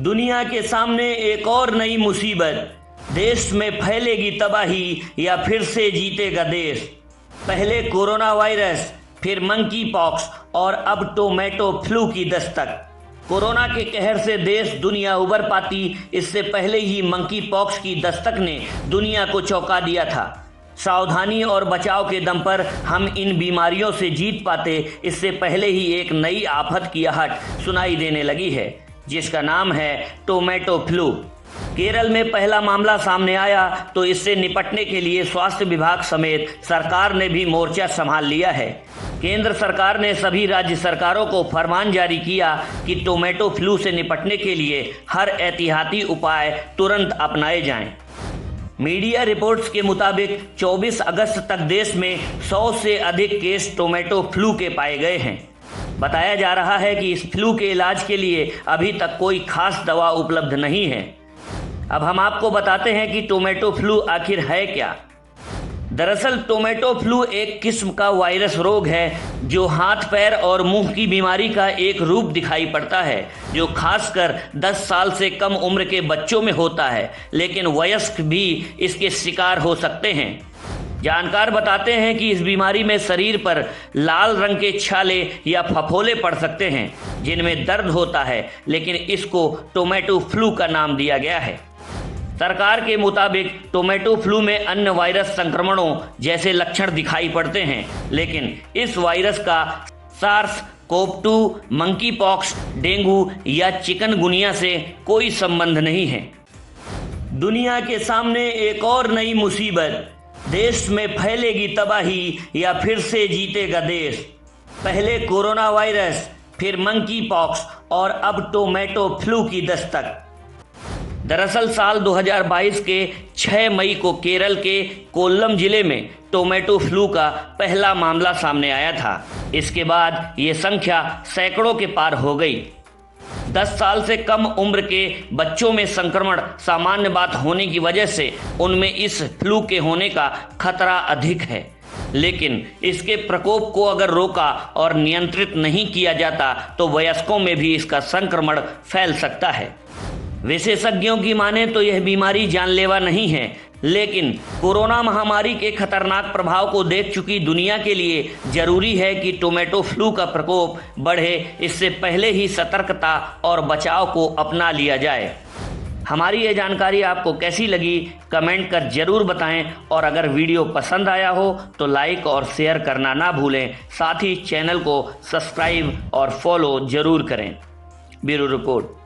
दुनिया के सामने एक और नई मुसीबत, देश में फैलेगी तबाही या फिर से जीतेगा देश। पहले कोरोना वायरस, फिर मंकी पॉक्स और अब टोमेटो फ्लू की दस्तक। कोरोना के कहर से देश दुनिया उबर पाती, इससे पहले ही मंकी पॉक्स की दस्तक ने दुनिया को चौंका दिया था। सावधानी और बचाव के दम पर हम इन बीमारियों से जीत पाते, इससे पहले ही एक नई आफत की आहट सुनाई देने लगी है, जिसका नाम है टोमेटो फ्लू। केरल में पहला मामला सामने आया तो इससे निपटने के लिए स्वास्थ्य विभाग समेत सरकार ने भी मोर्चा संभाल लिया है। केंद्र सरकार ने सभी राज्य सरकारों को फरमान जारी किया कि टोमेटो फ्लू से निपटने के लिए हर एहतियाती उपाय तुरंत अपनाए जाएं। मीडिया रिपोर्ट्स के मुताबिक 24 अगस्त तक देश में 100 से अधिक केस टोमेटो फ्लू के पाए गए हैं। बताया जा रहा है कि इस फ्लू के इलाज के लिए अभी तक कोई खास दवा उपलब्ध नहीं है। अब हम आपको बताते हैं कि टोमेटो फ्लू आखिर है क्या। दरअसल टोमेटो फ्लू एक किस्म का वायरस रोग है जो हाथ पैर और मुंह की बीमारी का एक रूप दिखाई पड़ता है, जो खासकर 10 साल से कम उम्र के बच्चों में होता है, लेकिन वयस्क भी इसके शिकार हो सकते हैं। जानकार बताते हैं कि इस बीमारी में शरीर पर लाल रंग के छाले या फफोले पड़ सकते हैं, जिनमें दर्द होता है, लेकिन इसको टोमेटो फ्लू का नाम दिया गया है। सरकार के मुताबिक टोमेटो फ्लू में अन्य वायरस संक्रमणों जैसे लक्षण दिखाई पड़ते हैं, लेकिन इस वायरस का सार्स-कोव-2, मंकी पॉक्स, डेंगू या चिकनगुनिया से कोई संबंध नहीं है। दुनिया के सामने एक और नई मुसीबत, देश में फैलेगी तबाही या फिर से जीतेगा देश। पहले कोरोना वायरस, फिर मंकी पॉक्स और अब टोमेटो फ्लू की दस्तक। दरअसल साल 2022 के 6 मई को केरल के कोल्लम जिले में टोमेटो फ्लू का पहला मामला सामने आया था। इसके बाद ये संख्या सैकड़ों के पार हो गई। 10 साल से कम उम्र के बच्चों में संक्रमण सामान्य बात होने की वजह से उनमें इस फ्लू के होने का खतरा अधिक है, लेकिन इसके प्रकोप को अगर रोका और नियंत्रित नहीं किया जाता तो वयस्कों में भी इसका संक्रमण फैल सकता है। विशेषज्ञों की माने तो यह बीमारी जानलेवा नहीं है, लेकिन कोरोना महामारी के खतरनाक प्रभाव को देख चुकी दुनिया के लिए जरूरी है कि टोमेटो फ्लू का प्रकोप बढ़े, इससे पहले ही सतर्कता और बचाव को अपना लिया जाए। हमारी ये जानकारी आपको कैसी लगी कमेंट कर जरूर बताएं, और अगर वीडियो पसंद आया हो तो लाइक और शेयर करना ना भूलें। साथ ही चैनल को सब्सक्राइब और फॉलो जरूर करें। Bureau report.